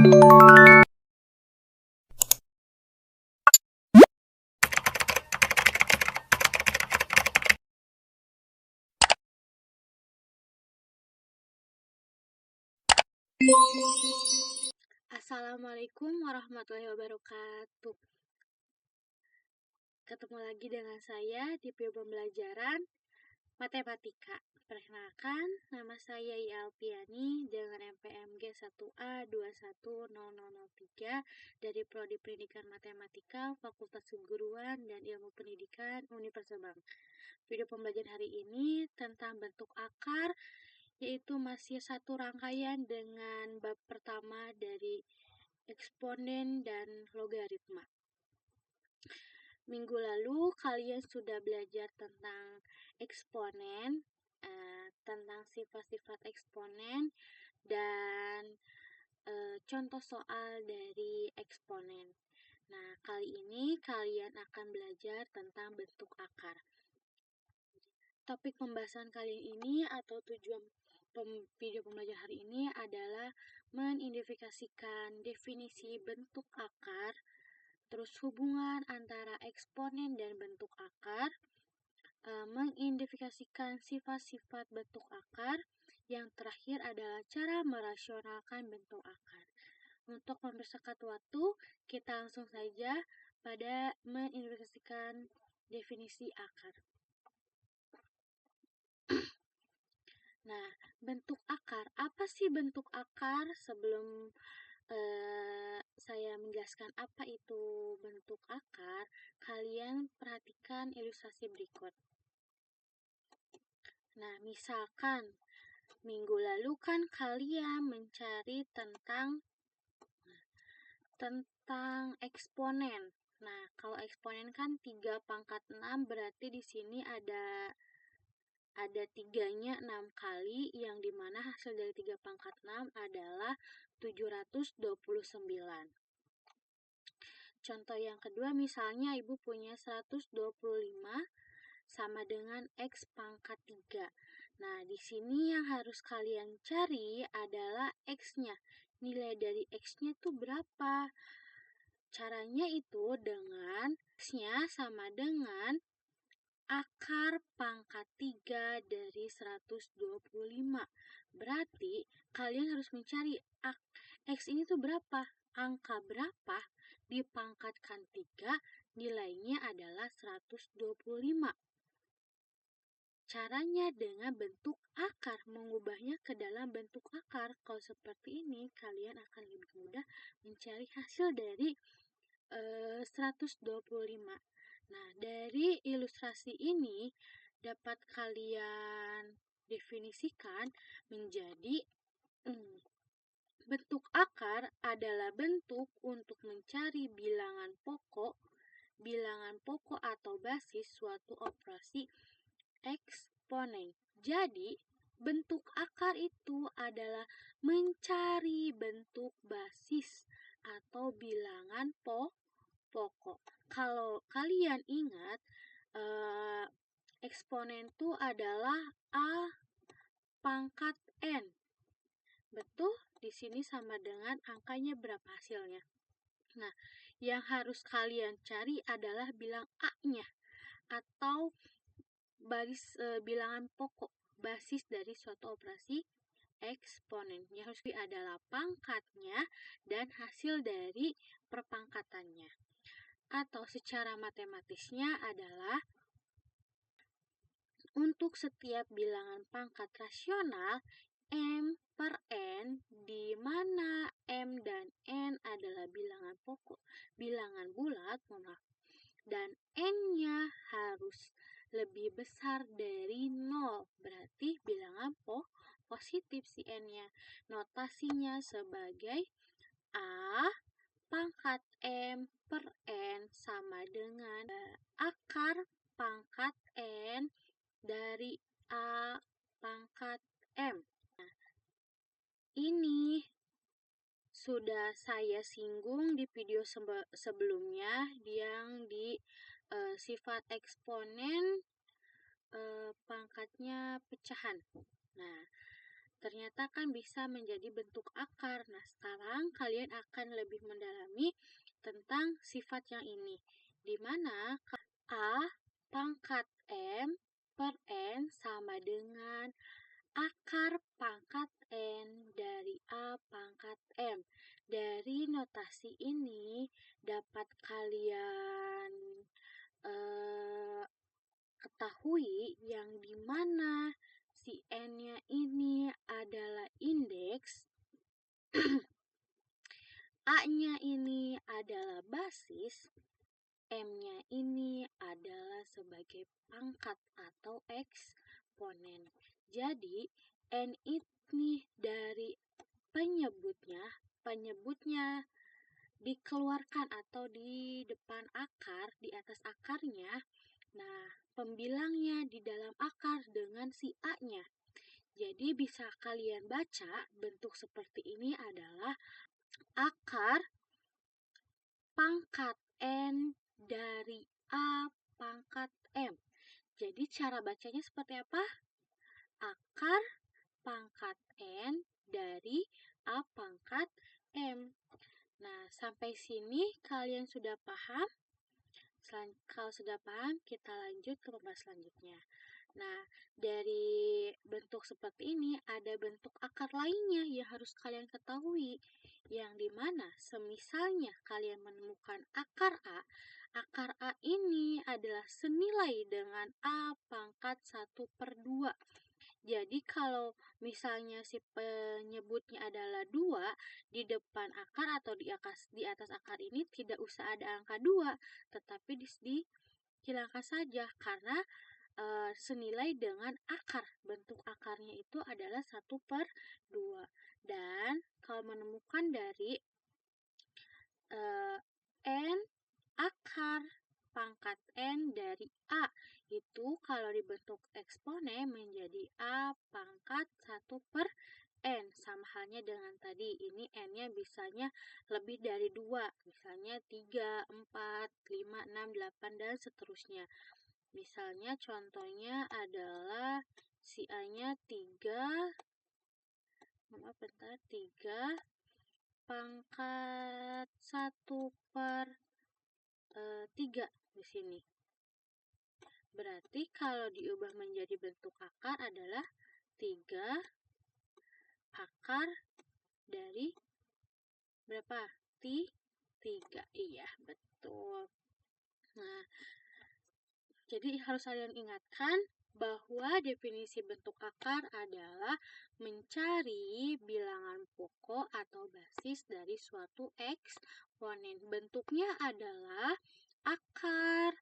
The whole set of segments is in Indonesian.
Assalamualaikum warahmatullahi wabarakatuh. Ketemu lagi dengan saya di video pembelajaran matematika. Perkenalkan, nama saya I Alpiani dengan NPMG 1A210003 dari Prodi Pendidikan Matematika Fakultas Keguruan dan Ilmu Pendidikan Universitas Bang. Video pembelajaran hari ini tentang bentuk akar, yaitu masih satu rangkaian dengan bab pertama dari eksponen dan logaritma. Minggu lalu kalian sudah belajar tentang eksponen, tentang sifat-sifat eksponen dan contoh soal dari eksponen. Nah, kali ini kalian akan belajar tentang bentuk akar. Topik pembahasan kali ini atau tujuan video pembelajaran hari ini adalah mengidentifikasikan definisi bentuk akar, terus hubungan antara eksponen dan bentuk akar, mengidentifikasikan sifat-sifat bentuk akar, yang terakhir adalah cara merasionalkan bentuk akar. Untuk mempersingkat waktu, kita langsung saja pada mengidentifikasikan definisi akar. Nah, bentuk akar. Apa sih bentuk akar? Sebelum saya menjelaskan apa itu bentuk akar, kalian perhatikan ilustrasi berikut. Nah, misalkan minggu lalu kan kalian mencari tentang eksponen. Nah, kalau eksponen kan 3/6, berarti di sini ada tiganya 6 kali, yang dimana hasil dari 3/6 adalah 729. Contoh yang kedua, misalnya ibu punya 125 sama dengan X pangkat 3. Nah, di sini yang harus kalian cari adalah X-nya. Nilai dari X-nya itu berapa? Caranya itu dengan X-nya sama dengan akar pangkat 3 dari 125. Berarti kalian harus mencari X ini tuh berapa? Angka berapa dipangkatkan 3, nilainya adalah 125. Caranya dengan bentuk akar, mengubahnya ke dalam bentuk akar. Kalau seperti ini, kalian akan lebih mudah mencari hasil dari 125. Nah, dari ilustrasi ini dapat kalian definisikan menjadi bentuk akar adalah bentuk untuk mencari bilangan pokok atau basis suatu operasi eksponen. Jadi, bentuk akar itu adalah mencari bentuk basis atau bilangan pokok. Kalau kalian ingat, eksponen itu adalah A pangkat N. Betul? Di sini sama dengan angkanya berapa hasilnya. Nah, yang harus kalian cari adalah bilang A-nya atau baris bilangan pokok, basis dari suatu operasi eksponen. Yang harus adalah pangkatnya dan hasil dari perpangkatannya. Atau secara matematisnya adalah untuk setiap bilangan pangkat rasional M per N, di mana M dan N adalah bilangan pokok, bilangan bulat, dan N-nya harus lebih besar dari 0, berarti bilangan positif si N-nya. Notasinya sebagai A pangkat M per N sama dengan akar pangkat N dari A pangkat M. Nah, ini sudah saya singgung di video sebelumnya yang di sifat eksponen pangkatnya pecahan. Nah, ternyata kan bisa menjadi bentuk akar. Nah, sekarang kalian akan lebih mendalami tentang sifat yang ini, di mana A pangkat M per N sama dengan akar pangkat N dari A pangkat M. Dari notasi ini dapat kalian ketahui yang dimana si N-nya ini adalah indeks, A-nya ini adalah basis, M-nya ini adalah sebagai pangkat atau eksponen. Jadi, N ini dari penyebutnya dikeluarkan atau di depan akar, di atas akarnya. Nah, pembilangnya di dalam akar dengan si A-nya. Jadi bisa kalian baca bentuk seperti ini adalah akar pangkat N dari A pangkat M. Jadi cara bacanya seperti apa? Akar pangkat N dari A pangkat M. Nah, sampai sini kalian sudah paham? Kalau sudah paham, kita lanjut ke pembahasan selanjutnya. Nah, dari bentuk seperti ini ada bentuk akar lainnya yang harus kalian ketahui, yang dimana semisalnya kalian menemukan akar A ini adalah senilai dengan A pangkat 1/2. Jadi kalau misalnya si penyebutnya adalah 2, di depan akar atau di atas akar ini tidak usah ada angka 2, tetapi dihilangkan saja karena senilai dengan akar. Bentuk akarnya itu adalah 1/2. Dan kalau menemukan dari N akar pangkat N dari A, itu kalau dibentuk eksponen menjadi A pangkat 1/N. Sama halnya dengan tadi, ini N-nya bisanya lebih dari 2, misalnya 3, 4, 5, 6, 8, dan seterusnya. Misalnya contohnya adalah si A-nya 3 pangkat 1/3 di sini. Berarti kalau diubah menjadi bentuk akar adalah 3 akar dari berapa? 3. Iya, betul. Nah, jadi harus kalian ingatkan bahwa definisi bentuk akar adalah mencari bilangan pokok atau basis dari suatu eksponen. Bentuknya adalah akar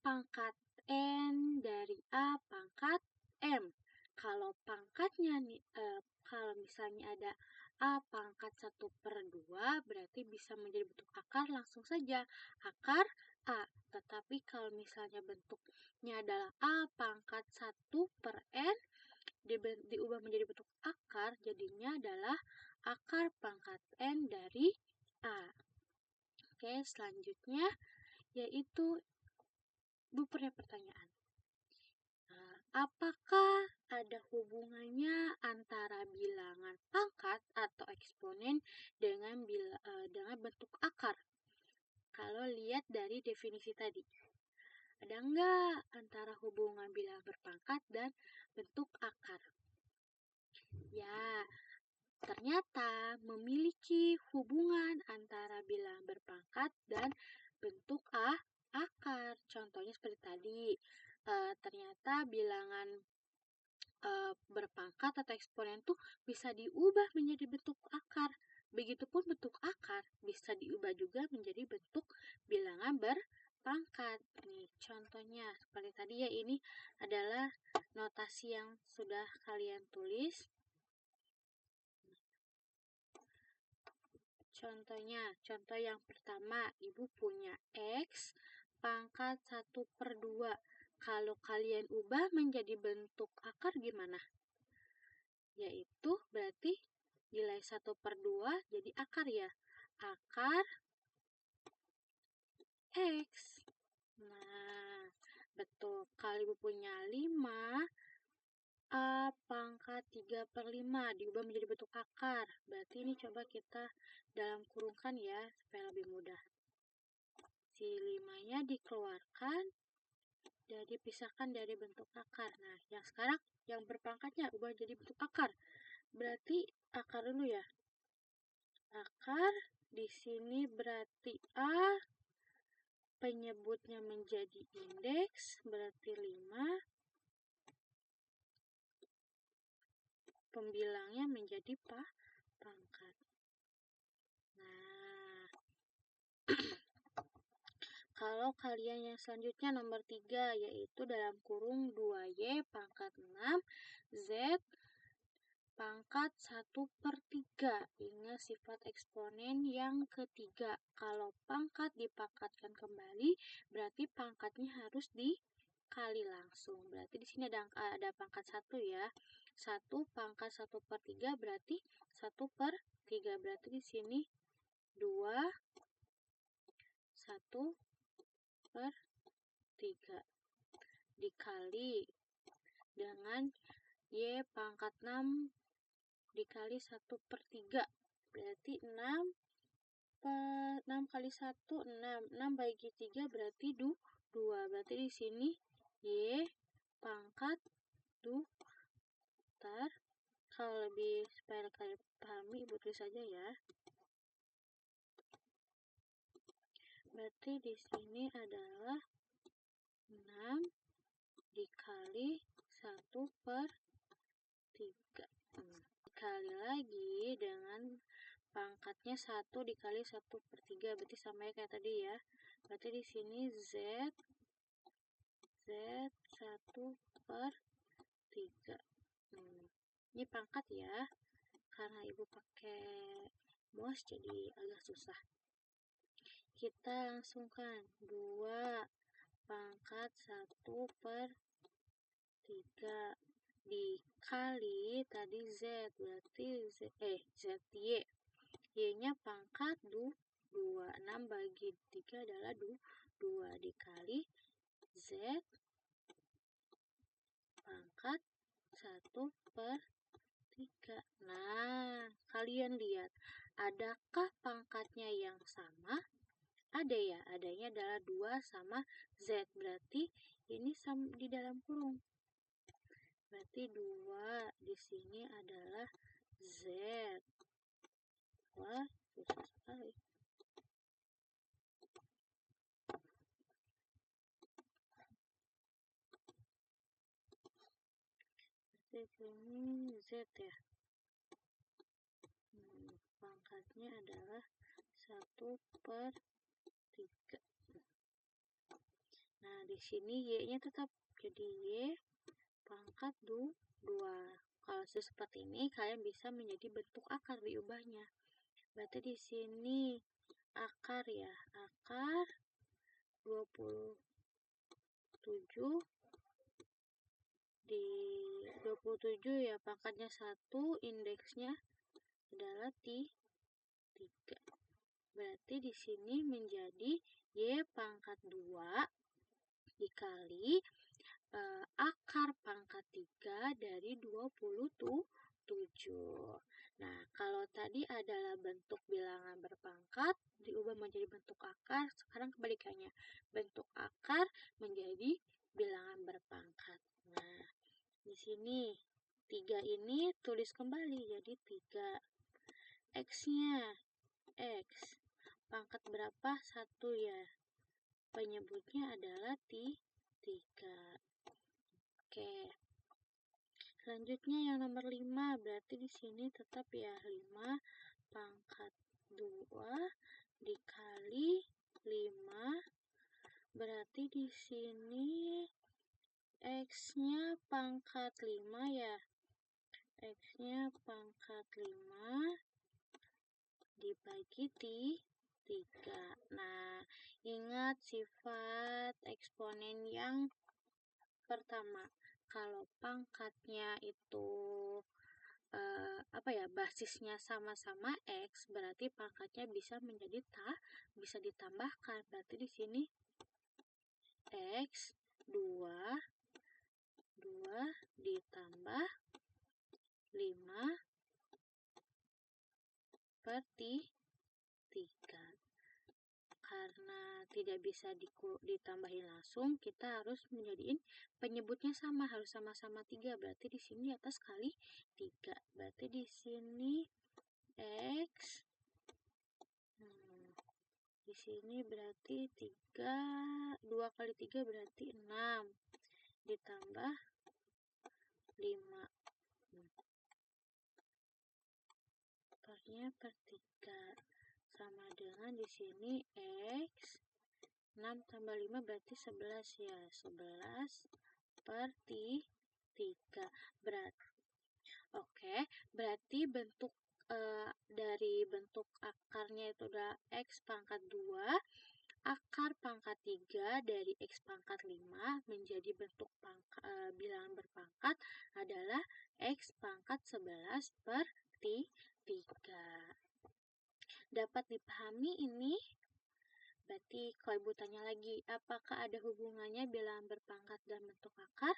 pangkat N dari A pangkat M. Kalau pangkatnya kalau misalnya ada A pangkat 1/2, berarti bisa menjadi bentuk akar langsung saja akar A. Tetapi kalau misalnya bentuknya adalah A pangkat 1/N, diubah menjadi bentuk akar, jadinya adalah akar pangkat N dari A. Oke, selanjutnya yaitu bupernya pertanyaan. Apakah ada hubungannya antara bilangan pangkat atau eksponen dengan bentuk akar? Kalau lihat dari definisi tadi, ada enggak antara hubungan bilangan berpangkat dan bentuk akar? Ya, ternyata memiliki hubungan antara bilangan berpangkat dan bentuk akar. Contohnya seperti tadi, ternyata bilangan berpangkat atau eksponen tuh bisa diubah menjadi bentuk akar. Begitupun bentuk akar bisa diubah juga menjadi bentuk bilangan berpangkat. Nih, contohnya seperti tadi ya, ini adalah notasi yang sudah kalian tulis. Contohnya, contoh yang pertama, Ibu punya X pangkat 1/2. Kalau kalian ubah menjadi bentuk akar gimana? Yaitu berarti nilai 1/2 jadi akar ya. Akar X. Nah, betul. Kalau Ibu punya 5 A pangkat 3/5 diubah menjadi bentuk akar. Berarti ini coba kita dalam kurungkan ya, supaya lebih mudah. Si 5-nya dikeluarkan dan dipisahkan dari bentuk akar. Nah, yang sekarang yang berpangkatnya ubah jadi bentuk akar. Berarti akar dulu ya. Akar di sini berarti A, penyebutnya menjadi indeks, berarti 5. Pembilangnya menjadi pangkat. Nah, kalau kalian yang selanjutnya nomor 3, yaitu dalam kurung 2Y pangkat 6, Z pangkat 1/3. Ingat sifat eksponen yang ketiga. Kalau pangkat dipangkatkan kembali, berarti pangkatnya harus dikali langsung. Berarti di sini ada pangkat 1 ya. 1 pangkat 1/3 berarti 1/3. Berarti di sini 2 1/3 dikali dengan Y pangkat 6 dikali 1/3. Berarti 6 kali 1, 6. 6 bagi 3 berarti 2. Berarti di sini Y pangkat 2. Kalau lebih supaya kalian pahami, Ibu tulis saja ya. Berarti di sini adalah 6 dikali 1/3. Dikali lagi dengan pangkatnya 1 dikali 1/3, berarti sama ya kayak tadi ya. Berarti di sini Z 1/3. Ini pangkat ya. Karena Ibu pakai mouse jadi agak susah. Kita langsungkan 2 pangkat 1/3 dikali tadi Z, berarti ZY. Y-nya pangkat 2. 6 bagi 3 adalah 2 dikali Z pangkat 1/3. Nah, kalian lihat, adakah pangkatnya yang sama? Ada ya, adanya adalah 2 sama Z. Berarti ini sama di dalam kurung. Berarti 2 di sini adalah Z. Wah, susah sekali. Berarti ini Z ya. Pangkatnya adalah 1/3. Nah, di sini Y-nya tetap jadi Y pangkat 2. Kalau seperti ini, kalian bisa menjadi bentuk akar diubahnya. Berarti di sini akar ya, akar 27 di 27 ya, pangkatnya 1, indeksnya adalah 3. Berarti di sini menjadi Y pangkat 2 dikali akar pangkat 3 dari 27. Nah, kalau tadi adalah bentuk bilangan berpangkat, diubah menjadi bentuk akar, sekarang kebalikannya. Bentuk akar menjadi bilangan berpangkat. Nah, di sini 3 ini tulis kembali jadi 3. X-nya, X. Pangkat berapa? 1 ya. Penyebutnya adalah 3. Oke. Selanjutnya yang nomor 5, berarti di sini tetap ya 5 pangkat 2 dikali 5. Berarti di sini X-nya pangkat 5 ya. X-nya pangkat 5 dibagi 3. Nah, ingat sifat eksponen yang pertama. Kalau pangkatnya itu basisnya sama-sama X, berarti pangkatnya bisa menjadi bisa ditambahkan. Berarti di sini X 2 2 ditambah 5 per 3. Karena tidak bisa ditambahin langsung, kita harus menjadiin penyebutnya sama, harus sama-sama 3. Berarti di sini di atas kali 3. Berarti di sini X. Di sini berarti 2 kali 3 berarti 6. Ditambah 5. Pernya per 3. Sama dengan di sini X. 6 tambah 5 berarti 11 ya. 11 per 3. Berarti bentuk dari bentuk akarnya itu adalah X pangkat 2. Akar pangkat 3 dari X pangkat 5 menjadi bentuk bilangan berpangkat adalah X pangkat 11 per 3. Dapat dipahami ini? Berarti kalau Ibu tanya lagi, apakah ada hubungannya bilangan berpangkat dan bentuk akar?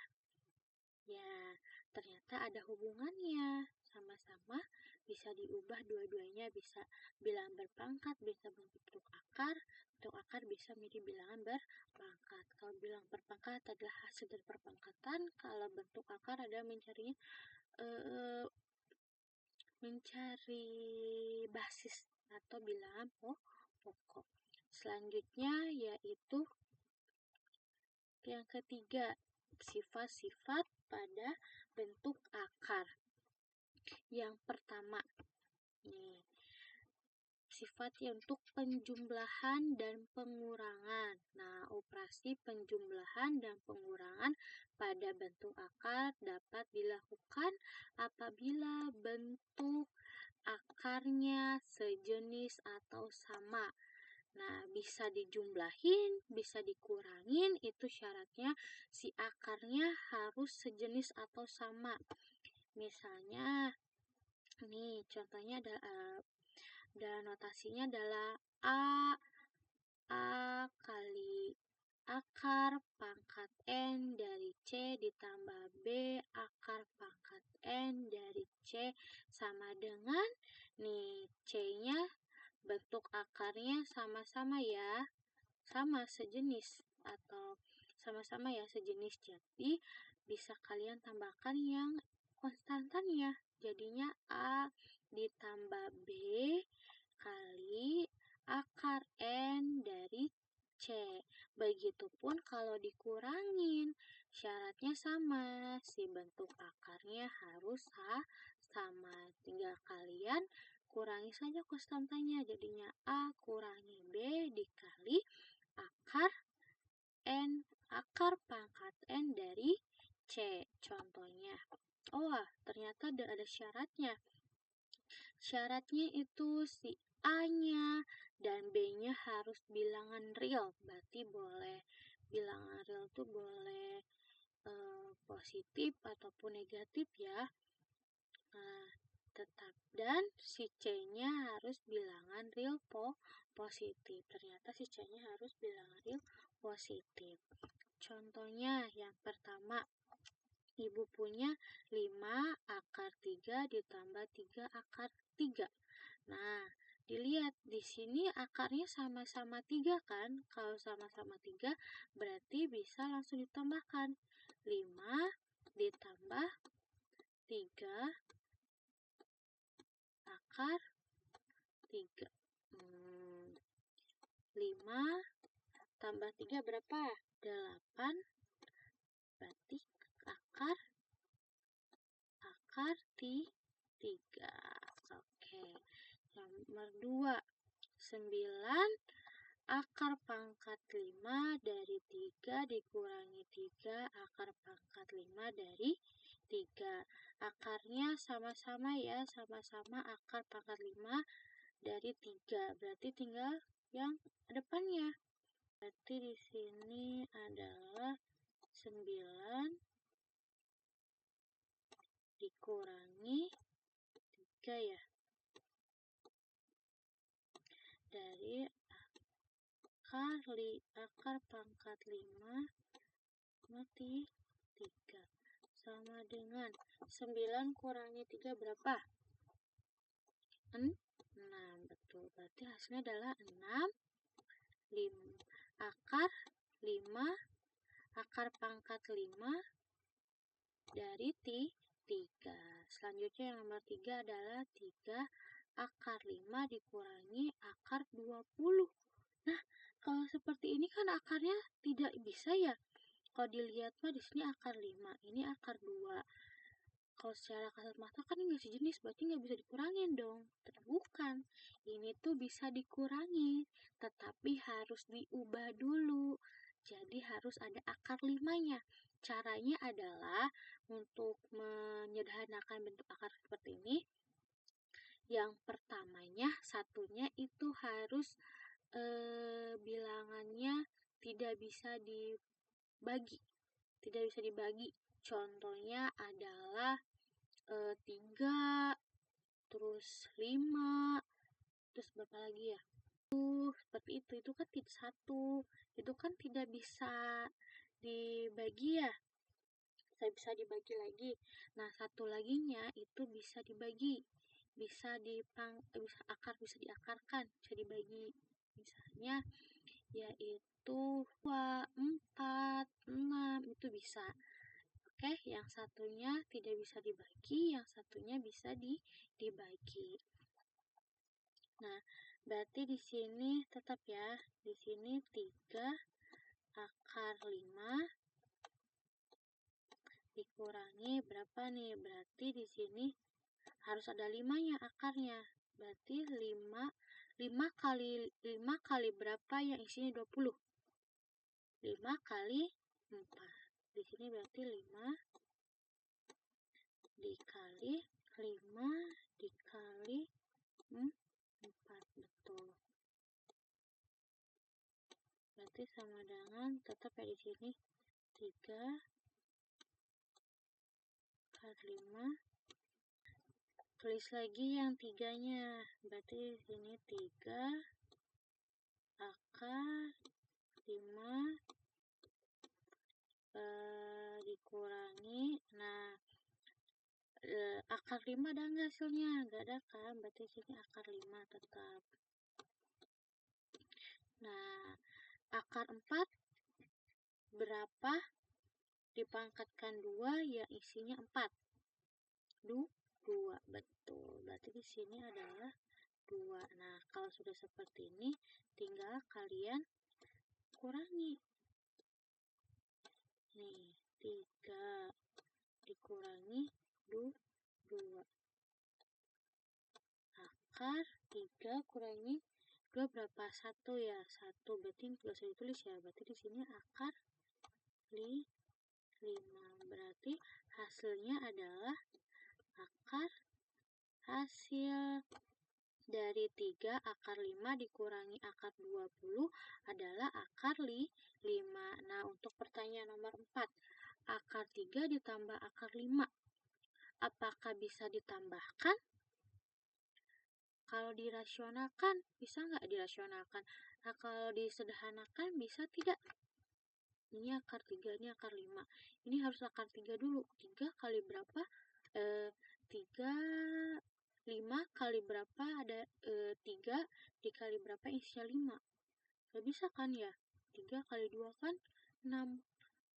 Ya, ternyata ada hubungannya. Sama-sama bisa diubah dua-duanya, bisa bilangan berpangkat, bisa bentuk akar. Bentuk akar bisa menjadi bilangan berpangkat. Kalau bilangan berpangkat adalah hasil dari perpangkatan, kalau bentuk akar adalah mencari basis atau bilangan pokok. Selanjutnya yaitu yang ketiga, sifat-sifat pada bentuk akar. Yang pertama, sifatnya untuk penjumlahan dan pengurangan. Nah, operasi penjumlahan dan pengurangan pada bentuk akar dapat dilakukan apabila bentuk akarnya sejenis atau sama. Nah, bisa dijumlahin, bisa dikurangin, itu syaratnya si akarnya harus sejenis atau sama. Misalnya, nih contohnya dan notasinya adalah A kali akar pangkat N dari C ditambah B akar pangkat N dari C sama dengan, nih C-nya bentuk akarnya sama-sama ya, sama sejenis atau sama-sama ya sejenis, jadi bisa kalian tambahkan yang konstantannya, jadinya A ditambah B kali akar N dari C. Begitupun kalau dikurangin, syaratnya sama, si bentuk akarnya harus sama, tinggal kalian kurangi saja konstantanya, jadinya A kurangi B dikali akar N, akar pangkat N dari C. Contohnya, ternyata ada syaratnya. Syaratnya itu si A-nya dan B-nya harus bilangan real, berarti boleh bilangan real itu boleh positif ataupun negatif ya. Nah, tetap, dan si C-nya harus bilangan real positif. Ternyata si C-nya harus bilangan real positif. Contohnya yang pertama, Ibu punya 5 akar 3 ditambah 3 akar 3. Nah, dilihat di sini akarnya sama-sama 3 kan? Kalau sama-sama 3 berarti bisa langsung ditambahkan. 5 ditambah 3 akar 3. 5 tambah 3 berapa? 8. Berarti akar 3. Oke. Nomor 2. 9 akar pangkat 5 dari 3 dikurangi 3 akar pangkat 5 dari 3. Akarnya sama-sama ya, sama-sama akar pangkat 5 dari 3. Berarti tinggal yang depannya. Berarti di sini adalah 9 dikurangi 3 ya. Dari akar pangkat 5 mati 3. sama dengan 9 kurangi 3 berapa? 6. Betul. Berarti hasilnya adalah 6. 5. Akar 5. Akar pangkat 5 dari 3. Selanjutnya yang nomor 3 adalah 3 akar 5 dikurangi akar 20. Nah, kalau seperti ini kan akarnya tidak bisa ya. Kalau dilihat mah di sini akar 5, ini akar 2. Kalau secara kasat mata kan nggak sejenis, berarti nggak bisa dikurangin dong. Bukan, ini tuh bisa dikurangi, tetapi harus diubah dulu. Jadi harus ada akar 5-nya. Caranya adalah untuk menyederhanakan bentuk akar seperti ini. Yang pertamanya, satunya itu harus bilangannya tidak bisa dibagi. Tidak bisa dibagi. Contohnya adalah 3, terus 5, terus berapa lagi ya? Seperti itu kan tidak satu. Itu kan tidak bisa dibagi ya. Bisa dibagi lagi. Nah, satu laginya itu bisa dibagi. Bisa diakarkan, bisa dibagi. Misalnya yaitu 2, 4, 6 itu bisa. Oke, yang satunya tidak bisa dibagi, yang satunya bisa dibagi. Nah, berarti di sini tetap ya, di sini 3 akar 5 dikurangi berapa nih? Berarti di sini harus ada 5-nya akarnya. Berarti 5 kali berapa yang isinya 20? 5 kali 4. Di sini berarti 5 dikali 5 dikali 4. Betul. Berarti sama dengan tetap ya di sini 3 kali 5. Tulis lagi yang 3-nya. Berarti di sini 3 akar 5 dikurangi. Nah, akar 5 ada nggak hasilnya? Nggak ada kan? Berarti sini akar 5 tetap. Nah, akar 4 berapa dipangkatkan 2 yang isinya 4? 2. Betul. Berarti di sini adalah 2. Nah, kalau sudah seperti ini, tinggal kalian kurangi. Nih, 3 dikurangi 2. Akar 3 kurangi 2 berapa? 1 ya. 1 berarti nggak usah ditulis ya. Berarti di sini akar 5. Berarti hasilnya adalah hasil dari 3 akar 5 dikurangi akar 20 adalah akar 5. Nah, untuk pertanyaan nomor 4, akar 3 ditambah akar 5, apakah bisa ditambahkan? Kalau dirasionalkan, bisa nggak dirasionalkan? Nah, kalau disederhanakan, bisa tidak? Ini akar 3, ini akar 5. Ini harus akar 3 dulu. 3 kali berapa? 5 kali berapa? Ada 3 dikali berapa isinya 5. Gak bisa kan ya? 3 kali 2 kan 6.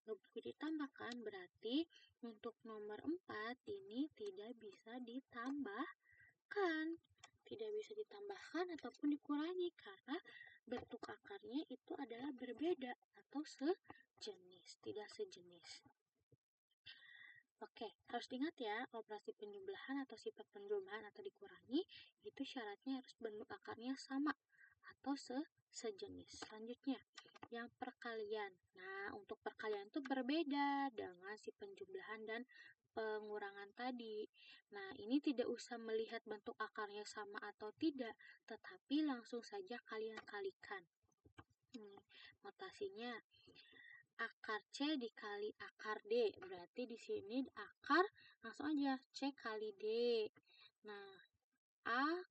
Gak bisa ditambahkan. Berarti untuk nomor 4 ini tidak bisa ditambahkan. Tidak bisa ditambahkan ataupun dikurangi karena bentuk akarnya itu adalah berbeda atau sejenis, tidak sejenis. Oke, harus diingat ya, operasi penjumlahan atau sifat penjumlahan atau dikurangi itu syaratnya harus bentuk akarnya sama atau sejenis. Selanjutnya, yang perkalian. Nah, untuk perkalian itu berbeda dengan si penjumlahan dan pengurangan tadi. Nah, ini tidak usah melihat bentuk akarnya sama atau tidak, tetapi langsung saja kalian kalikan. Notasinya akar C dikali akar D. Berarti di sini akar langsung aja C kali D. Nah, A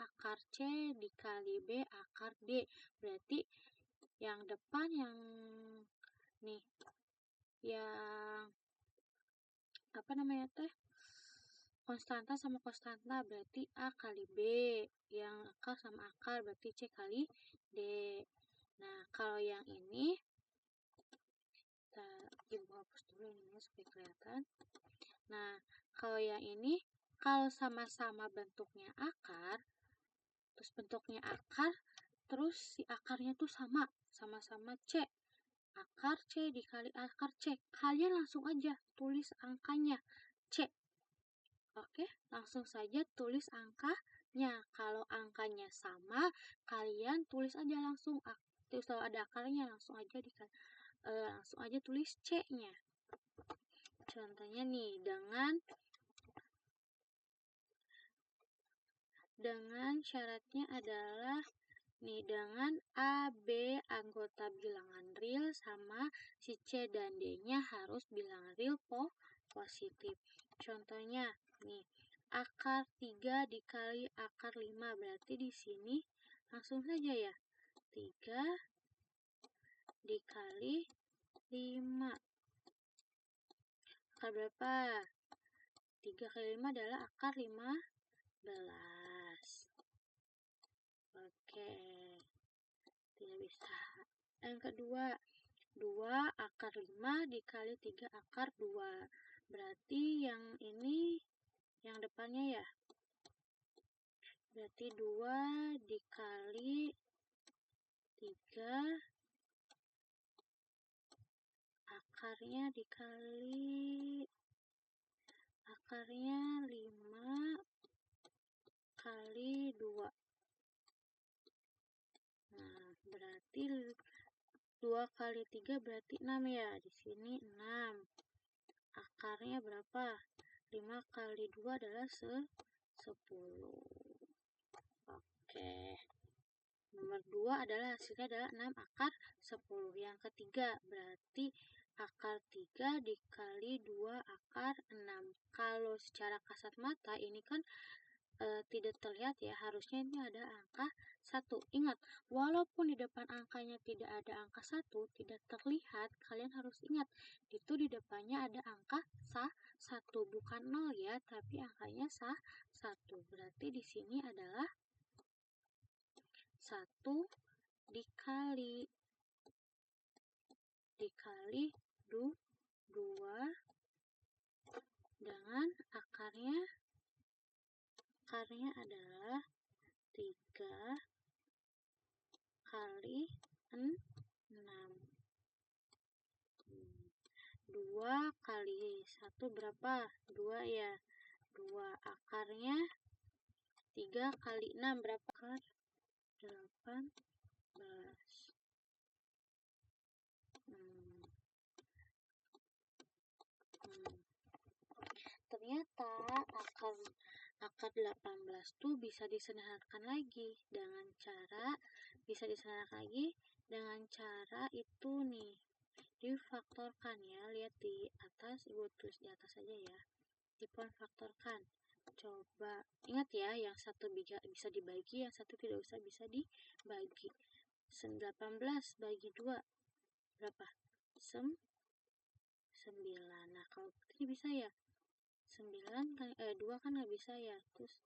akar C dikali B akar D. Berarti yang depan yang nih yang apa namanya teh, konstanta sama konstanta berarti A kali B, yang akar sama akar berarti C kali D. Nah, kalau yang ini Ibu hapus dulu ininya supaya kelihatan. Nah, kalau yang ini kalau sama-sama bentuknya akar, terus bentuknya akar, terus si akarnya tuh sama-sama C. Akar C dikali akar C. Kalian langsung aja tulis angkanya C. Oke, langsung saja tulis angkanya. Kalau angkanya sama, kalian tulis aja langsung. Terus kalau ada akarnya langsung aja tulis C-nya. Contohnya nih, dengan syaratnya adalah nih, dengan A, B anggota bilangan real sama si C dan D-nya harus bilangan real positif. Contohnya nih, akar 3 dikali akar 5 berarti di sini langsung saja ya. 3 dikali 5. Akar berapa? 3 kali 5 adalah akar 15. Oke. Tidak bisa. Yang kedua, 2 akar 5 dikali 3 akar 2. Berarti yang ini yang depannya ya. Berarti 2 dikali 3 akarnya 5 kali 2. Nah, berarti 2 kali 3 berarti 6 ya. Di sini 6. Akarnya berapa? 5 kali 2 adalah 10. Oke. Nomor 2 adalah hasilnya adalah 6 akar 10. Yang ketiga berarti akar 3 dikali 2 akar 6. Kalau secara kasat mata ini kan tidak terlihat ya, harusnya ini ada angka 1. Ingat, walaupun di depan angkanya tidak ada angka 1, tidak terlihat, kalian harus ingat, itu di depannya ada angka 1, bukan 0 ya, tapi angkanya 1. Berarti di sini adalah 1 dikali 2 dengan akarnya adalah 3 kali 6. 2 kali 1 berapa? 2 ya. 2 akarnya 3 kali 6 berapa? Akar 18. Ternyata akar 18 tuh bisa disederhanakan lagi dengan cara itu nih, difaktorkan ya. Lihat di atas, Ibu tulis di atas aja ya, difaktorkan. Coba ingat ya, yang satu bisa dibagi, yang satu tidak usah bisa dibagi. 18 bagi 2 berapa? 9. Nah, kalau ini bisa ya, 2 kan nggak bisa ya, terus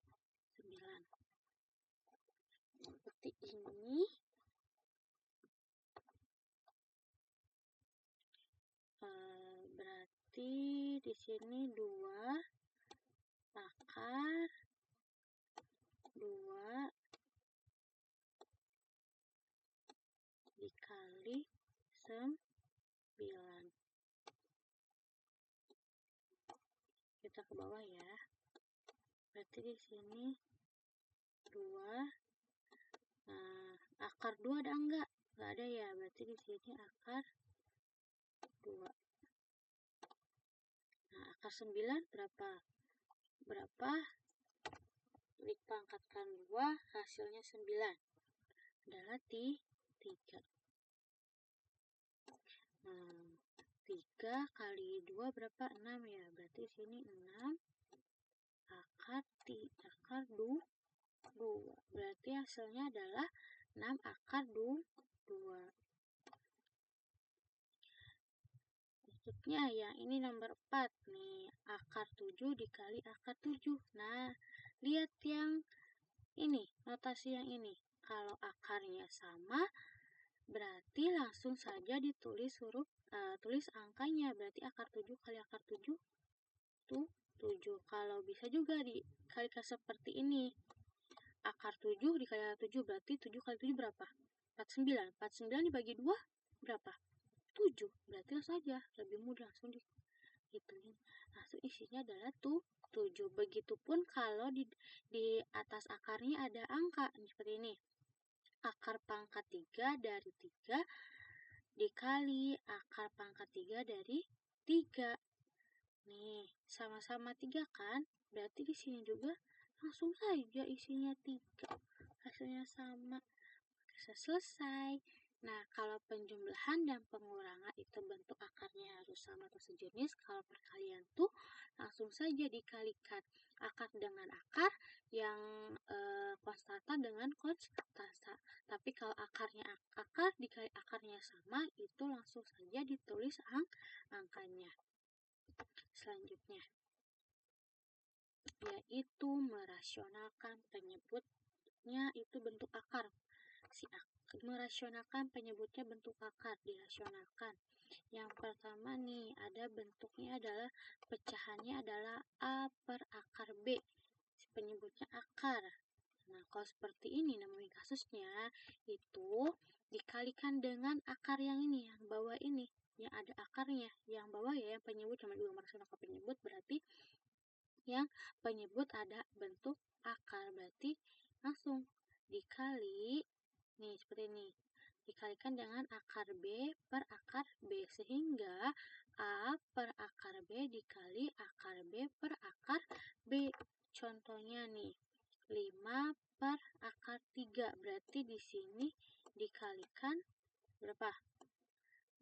9. Seperti ini. Berarti di sini 2 akar 2 dikali 9. Kita ke bawah ya. Berarti di sini 2. Nah, akar 2 ada enggak? Enggak ada ya. Berarti di sini akar 2. Nah, akar 9 berapa? Dipangkatkan 2, hasilnya 9. Adalah 3. Nah, 3 kali 2 berapa? 6 ya. Berarti sini 6 akar 2. Berarti hasilnya adalah 6 akar 2. Selanjutnya yang ini nomor 4 nih, akar 7 dikali akar 7. Nah, lihat yang ini, notasi yang ini. Kalau akarnya sama, berarti langsung saja ditulis tulis angkanya. Berarti akar 7 kali akar 7 itu 7. Kalau bisa juga dikalikan seperti ini. Akar 7 dikali akar 7 berarti 7 kali 7 berapa? 49. 49 dibagi 2 berapa? 7. Berarti langsung saja, lebih mudah langsung dihitungin. Langsung isinya adalah 7. Begitupun kalau di atas akarnya ada angka seperti ini. Akar pangkat 3 dari 3 dikali akar pangkat 3 dari 3. Nih, sama-sama 3 kan? Berarti di sini juga langsung saja isinya 3. Hasilnya sama. Bisa selesai. Nah, kalau penjumlahan dan pengurangan itu bentuk akarnya harus sama atau sejenis. Kalau perkalian tuh langsung saja dikalikan akar dengan akar, yang konstanta dengan konstanta. Tapi kalau akarnya akar dikali akarnya sama, itu langsung saja ditulis angkanya. Selanjutnya, yaitu merasionalkan penyebutnya itu bentuk akar. Merasionalkan penyebutnya bentuk akar, dirasionalkan. Yang pertama nih, ada bentuknya adalah pecahannya adalah A per akar B. Penyebutnya akar. Nah, kalau seperti ini namanya kasusnya, itu dikalikan dengan akar yang ini, yang bawah ini, yang ada akarnya. Yang bawah ya, yang penyebut, sama juga merasionalkan penyebut, berarti yang penyebut ada bentuk akar. Berarti langsung dikali, nih seperti ini, dikalikan dengan akar B per akar B, sehingga A per akar B dikali akar B per akar B. Contohnya nih, 5 per akar 3, berarti di sini dikalikan berapa?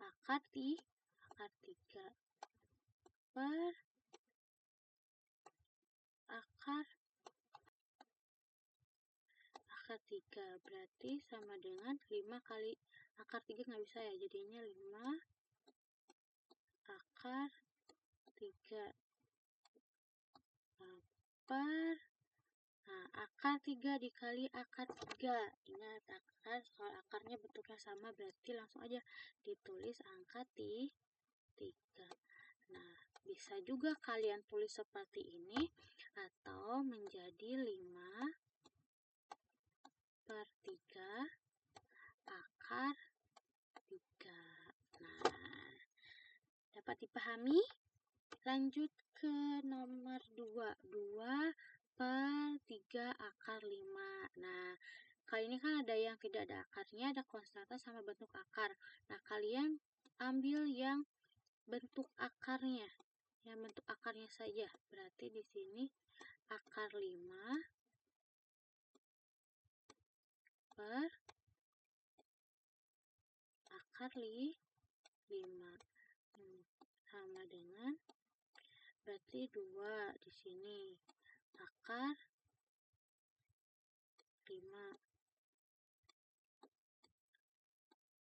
Akar 3 per akar 3, berarti sama dengan 5 kali akar 3, nggak bisa ya, jadinya 5 akar 3 per, nah akar 3 dikali akar 3. Ingat, akar, kalau akarnya bentuknya sama berarti langsung aja ditulis angka 3. Nah, bisa juga kalian tulis seperti ini atau menjadi 5 per 3 akar 3. Nah, dapat dipahami? Lanjut ke nomor 2. 2 per 3 akar 5. Nah, kali ini kan ada yang tidak ada akarnya, ada konstanta sama bentuk akar. Nah, kalian ambil yang bentuk akarnya. Yang bentuk akarnya saja. Berarti di sini akar 5 per akar 5. Sama dengan, berarti 2 di sini akar 5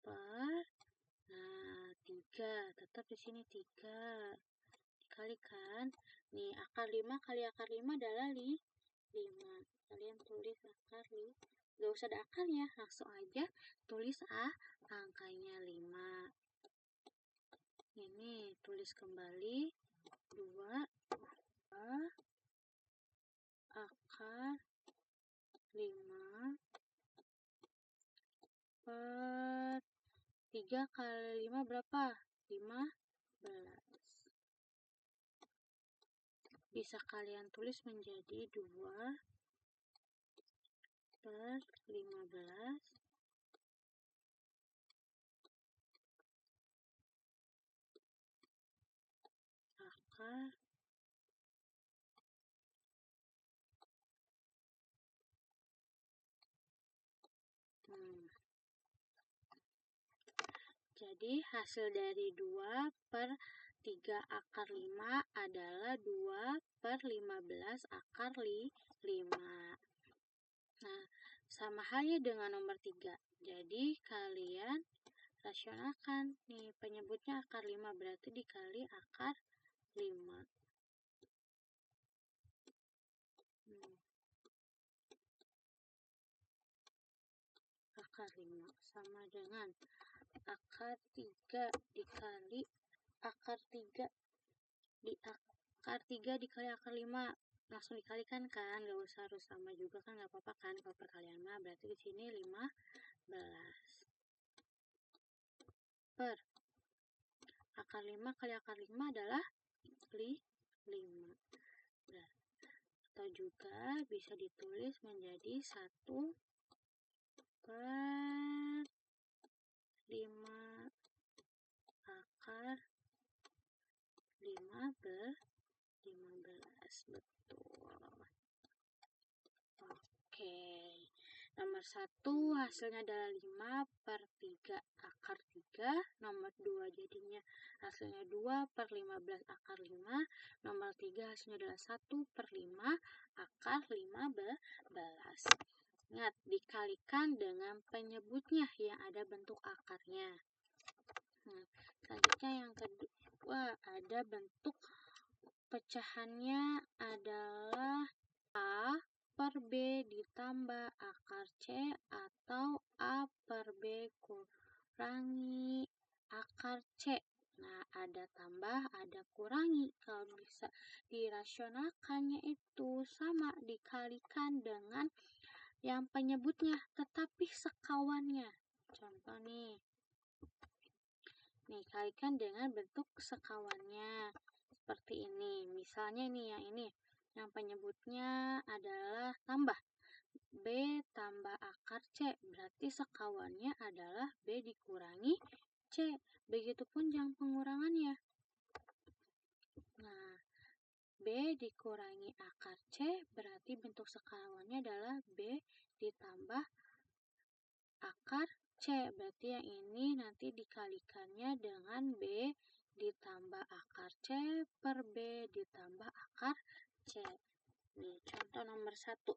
per, nah 3, tetap di sini 3 dikalikan, nih akar 5 kali akar 5 adalah 5. Kalian tulis akar 5, gak usah ada akarnya, langsung aja tulis angkanya 5. Ini tulis kembali 2 akar 5 per 3 kali 5 berapa? 15. Bisa kalian tulis menjadi 2 per 15 akar 5. Jadi hasil dari 2 per 3 akar 5 adalah 2 per 15 akar 5. Nah, sama halnya dengan nomor 3. Jadi kalian rasionalkan. Nih, penyebutnya akar 5, berarti dikali akar 5. Akar 5 sama dengan akar 3 dikali akar 3 dikali akar 5. Langsung dikalikan kan, gak usah harus sama juga kan, gak apa-apa kan kalau perkalian mah. Berarti di sini 15 per akar 5 kali akar 5 adalah 5. Atau juga bisa ditulis menjadi 1 per 5 akar 15. Betul. Oke. Nomor 1 hasilnya adalah 5 per 3 akar 3. Nomor 2 jadinya hasilnya 2 per 15 akar 5. Nomor 3 hasilnya adalah 1 per 5 akar 15. Ingat, dikalikan dengan penyebutnya yang ada bentuk akarnya. Selanjutnya yang kedua, ada bentuk pecahannya adalah A per B ditambah akar C atau A per B kurangi akar C. Nah, ada tambah, ada kurangi. Kalau bisa dirasionalkannya itu sama, dikalikan dengan yang penyebutnya, tetapi sekawannya. Contoh nih, kalikan dengan bentuk sekawannya. Seperti ini. Misalnya nih yang ini, yang penyebutnya adalah tambah. B tambah akar C, berarti sekawannya adalah B dikurangi C. Begitupun yang pengurangannya. Nah, B dikurangi akar C, berarti bentuk sekawannya adalah B ditambah akar C. Berarti yang ini nanti dikalikannya dengan B ditambah akar C per B ditambah akar C. Nih, contoh nomor 1.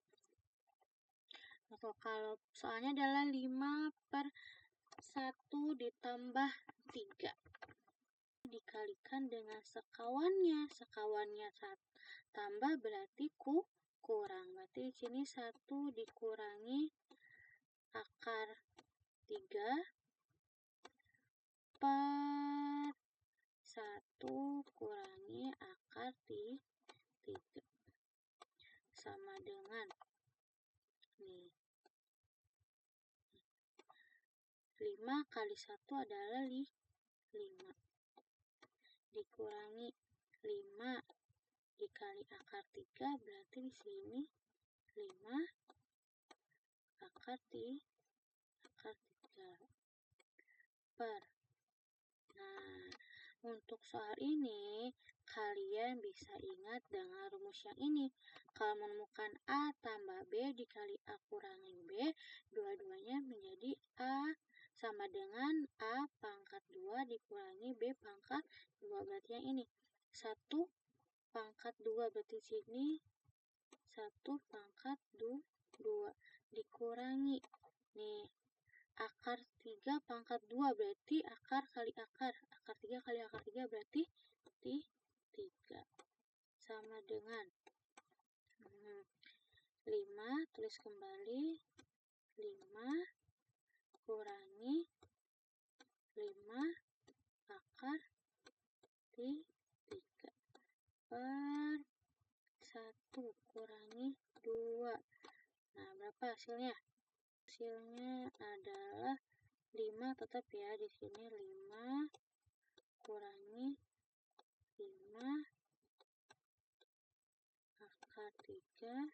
Kalau soalnya adalah 5 per 1 ditambah 3. Dikalikan dengan sekawannya. Sekawannya tambah berarti kurang. Berarti di sini 1 dikurangi akar 3 per 1 kurangi akar 3 sama dengan 5 kali 1 adalah 5 dikurangi 5 dikali akar 3, berarti di sini 5 akar 3 per. Nah, untuk soal ini kalian bisa ingat dengan rumus yang ini. Kalau menemukan A tambah B dikali A kurangi B, dua-duanya menjadi A sama dengan A pangkat 2 dikurangi B pangkat 2. Berarti yang ini 1 pangkat 2, berarti sini 1 pangkat 2 dikurangi. Nih, akar 3 pangkat 2 berarti akar kali akar. Akar 3 kali akar 3 berarti 3. Sama dengan 5, tulis kembali 5 kurangi 5 akar 3 per 1 kurangi 2. Nah, berapa hasilnya? Hasilnya adalah 5 tetap ya, di sini 5 kurangi 5 akar 3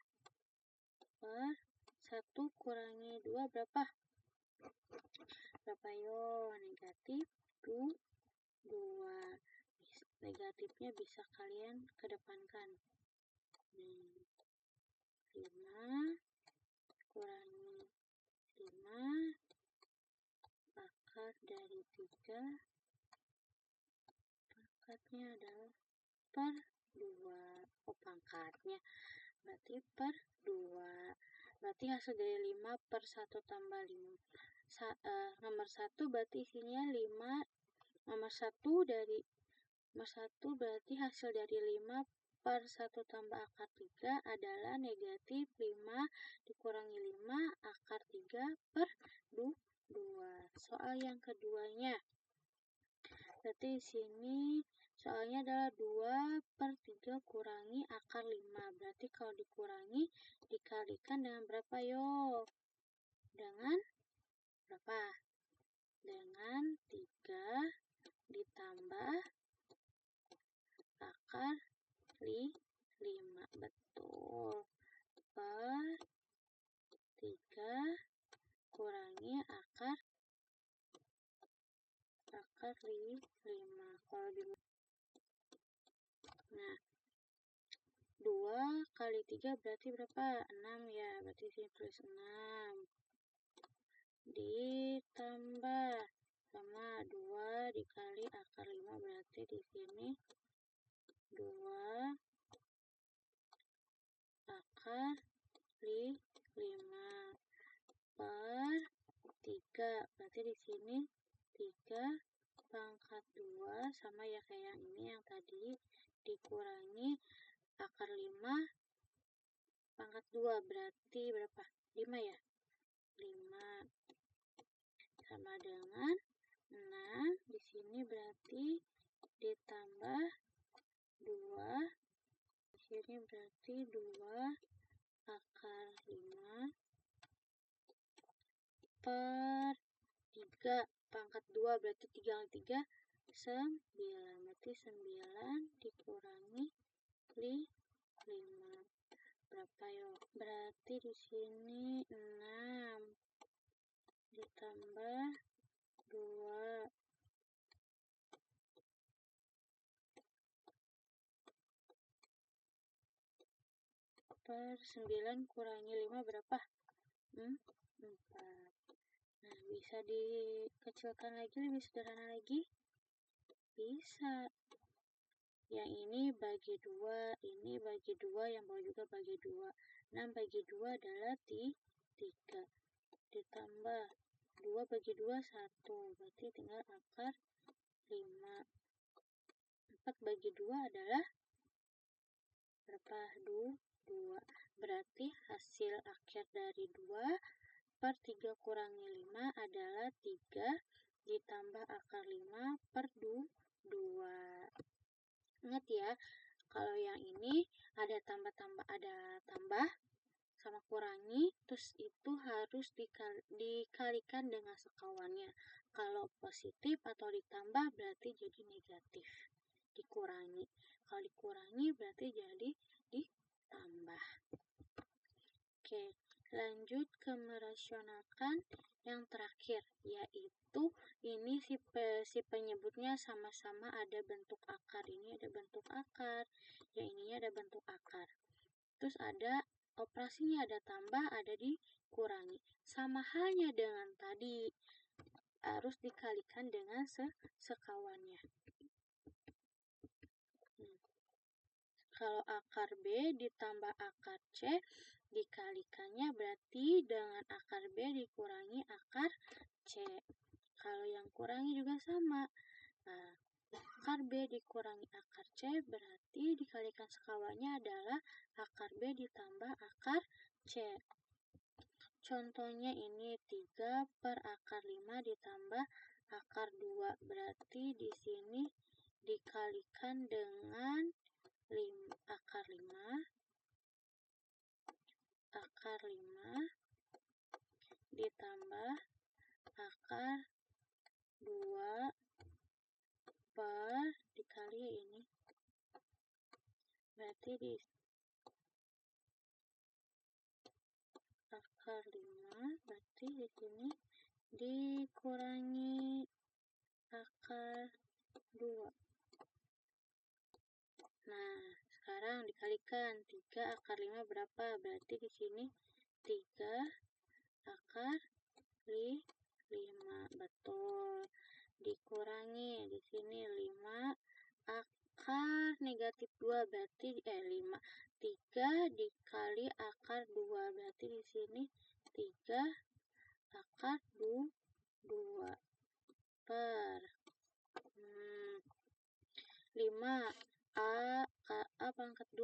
per 1 kurangi 2 berapa? Berapa yo? Negatif 2. Negatifnya bisa kalian kedepankan. 5 kurangi 5 akar dari 3, pangkatnya adalah per 2. Pangkatnya berarti per 2. Berarti hasil dari 5 per 1 tambah 5. Nomor nomor 1 berarti isinya 5. Nomor 1 berarti hasil dari 5 per 1 tambah akar 3 adalah negatif 5 dikurangi 5 akar 3 per 2. Soal yang keduanya. Berarti di sini soalnya adalah 2 per 3 kurangi akar 5. Berarti kalau dikurangi dikalikan dengan berapa yo? Dengan berapa? Dengan 3 ditambah akar 5. Betul. Per 3 kurangi akar 5. Kalau nah, 2 kali 3 berarti berapa? 6 ya. Berarti sini tulis 6. Ditambah sama 2 dikali akar 5 berarti di sini 2 akar 5 per 3. Berarti di sini 3 pangkat 2 sama ya kayak yang ini yang tadi dikurangi akar 5 pangkat 2 berarti berapa? 5 ya? 5 sama dengan 6. Di sini berarti ditambah 2. Di sini berarti 2 akar 5 per 3 pangkat 2 berarti 3 kali 3 9. Berarti 9 dikurangi 5. Berapa yo? Berarti di sini 6 ditambah 2 per 9 kurangi 5 berapa? 4. Nah, bisa dikecilkan lagi, lebih sederhana lagi? Bisa. Yang ini bagi 2, ini bagi 2, yang bawah juga bagi 2. 6 bagi 2 adalah 3. Ditambah 2 bagi 2, 1. Berarti tinggal akar 5. 4 bagi 2 adalah berapa? 2. Berarti hasil akhir dari 2 per 3 kurangi 5 adalah 3 ditambah akar 5 per 2. Ingat ya, kalau yang ini ada tambah sama kurangi, terus itu harus dikalikan dengan sekawannya. Kalau positif atau ditambah berarti jadi negatif. Dikurangi. Kalau dikurangi berarti jadi ditambah. Oke, lanjut ke merasionalkan yang terakhir, yaitu ini si penyebutnya sama-sama ada bentuk akar. Ini ada bentuk akar, yang ininya ada bentuk akar. Terus ada operasinya, ada tambah, ada dikurangi. Sama halnya dengan tadi, harus dikalikan dengan sekawannya. Kalau akar B ditambah akar C, dikalikannya berarti dengan akar B dikurangi akar C. Kalau yang kurangi juga sama. Nah, akar B dikurangi akar C berarti dikalikan sekawannya adalah akar B ditambah akar C. Contohnya ini 3 per akar 5 ditambah akar 2. Berarti di sini dikalikan dengan akar 5 ditambah akar 2 per dikali ini. Berarti di akar 5 berarti di sini dikurangi akar 2. Nah, sekarang dikalikan 3 akar 5 berapa? Berarti di sini 3 akar 5. Betul. Dikurangi di sini 5 akar negatif 2 berarti 5. 3 dikali akar 2 berarti di sini 3 akar 2.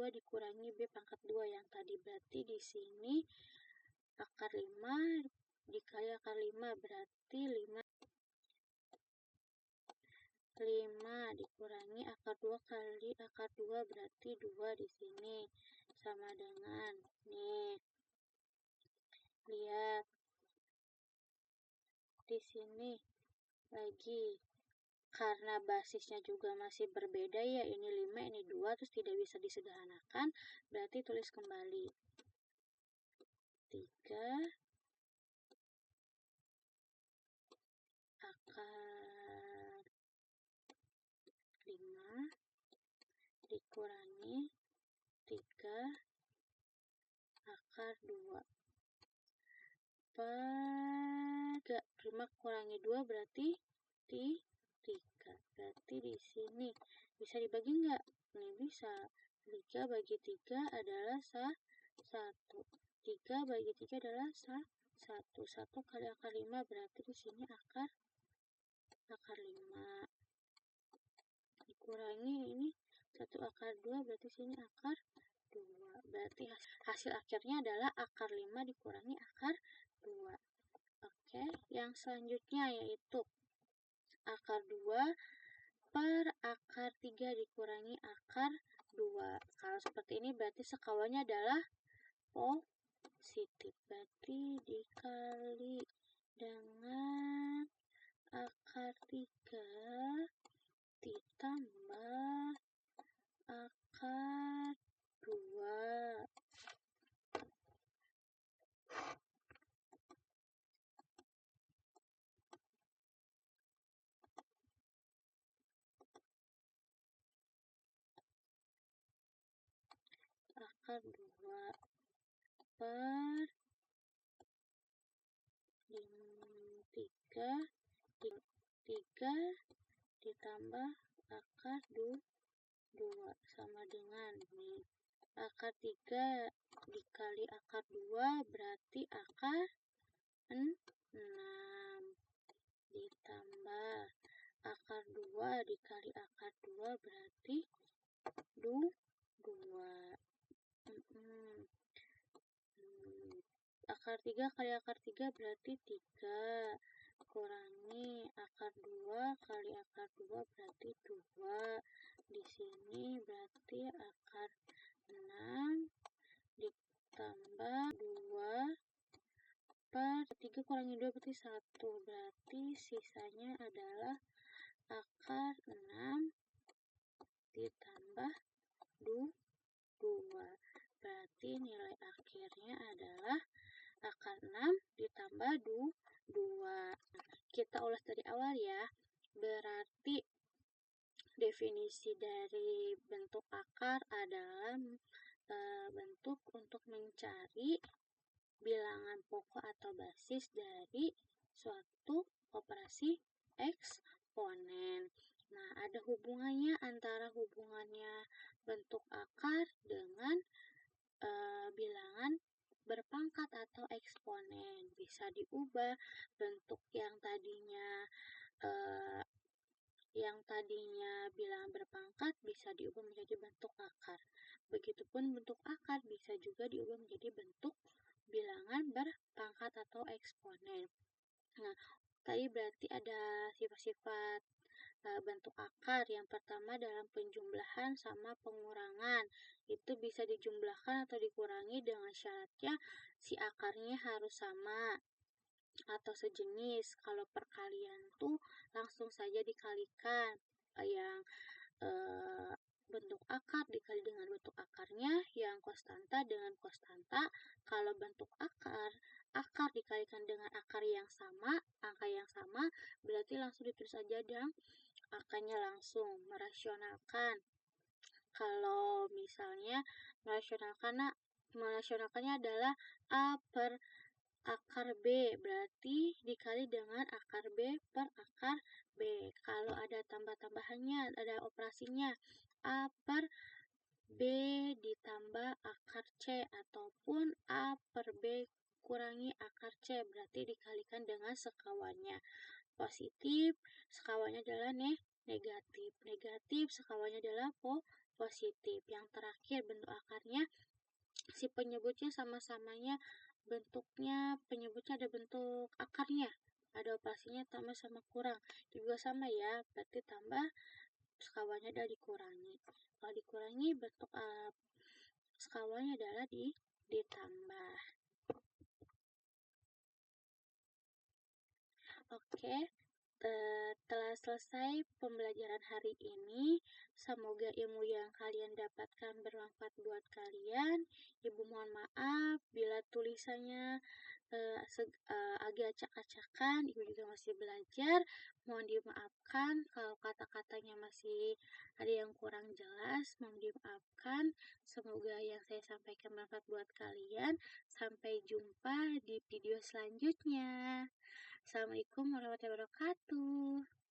2 dikurangi B pangkat 2 yang tadi. Berarti di sini akar 5 dikali akar 5 berarti 5 dikurangi akar 2 kali akar 2 berarti 2 di sini. Sama dengan, nih, lihat. Di sini lagi. Karena basisnya juga masih berbeda ya, ini 5, ini 2, terus tidak bisa disederhanakan, berarti tulis kembali. 3 akar 5 dikurangi 3 akar 2 per 5 kurangi 2 berarti 3. Berarti di sini bisa dibagi nggak? Nih bisa. 3 bagi 3 adalah 1. 3 bagi 3 adalah 1. 1 kali akar 5 berarti di sini akar 5. Dikurangi ini 1 akar 2 berarti sini akar 2. Berarti hasil akhirnya adalah akar 5 dikurangi akar 2. Oke, yang selanjutnya yaitu akar 2 per akar 3 dikurangi akar 2. Kalau seperti ini berarti sekawannya adalah positif. Berarti dikali dengan akar 3 ditambah akar 2. Akar 2 per 3 ditambah akar 2 sama dengan, nih, akar 3 dikali akar 2 berarti akar 6 ditambah akar 2 dikali akar 2 berarti 2. Akar 3 kali akar 3 berarti 3. Kurangi akar 2 kali akar 2 berarti 2. Di sini berarti akar 6 ditambah 2 per 3 kurangi 2 berarti 1. Berarti sisanya adalah akar 6 ditambah 2. Berarti nilai akhirnya adalah akar 6 ditambah 2. Kita ulas dari awal ya. Berarti definisi dari bentuk akar adalah bentuk untuk mencari bilangan pokok atau basis dari suatu operasi eksponen. Nah, ada hubungannya antara hubungannya bentuk akar dengan bilangan berpangkat atau eksponen. Bisa diubah bentuk yang tadinya bilangan berpangkat bisa diubah menjadi bentuk akar. Begitupun bentuk akar bisa juga diubah menjadi bentuk bilangan berpangkat atau eksponen. Nah, tadi berarti ada sifat-sifat bentuk akar. Yang pertama dalam penjumlahan sama pengurangan. Itu bisa dijumlahkan atau dikurangi dengan syaratnya si akarnya harus sama atau sejenis. Kalau perkalian tuh langsung saja dikalikan. Yang bentuk akar dikali dengan bentuk akarnya, yang konstanta dengan konstanta. Kalau bentuk akar dikalikan dengan akar yang sama, angka yang sama, berarti langsung ditulis saja dan akannya langsung merasionalkan. Kalau misalnya merasionalkannya adalah A per akar B, berarti dikali dengan akar B per akar B. Kalau ada tambah-tambahannya, ada operasinya, A per B ditambah akar C ataupun A per B kurangi akar C, berarti dikalikan dengan sekawannya. Positif, sekawannya adalah negatif. Negatif, sekawannya adalah positif. Yang terakhir, bentuk akarnya, si penyebutnya sama-samanya bentuknya, penyebutnya ada bentuk akarnya, ada operasinya tambah sama kurang, juga sama ya, berarti tambah, sekawannya adalah dikurangi. Kalau dikurangi, bentuk sekawannya adalah ditambah. Oke, telah selesai pembelajaran hari ini. Semoga ilmu yang kalian dapatkan bermanfaat buat kalian. Ibu mohon maaf bila tulisannya agak acak-acakan. Ibu juga masih belajar. Mohon dimaafkan kalau kata-katanya masih ada yang kurang jelas. Mohon dimaafkan. Semoga yang saya sampaikan bermanfaat buat kalian. Sampai jumpa di video selanjutnya. Assalamualaikum warahmatullahi wabarakatuh.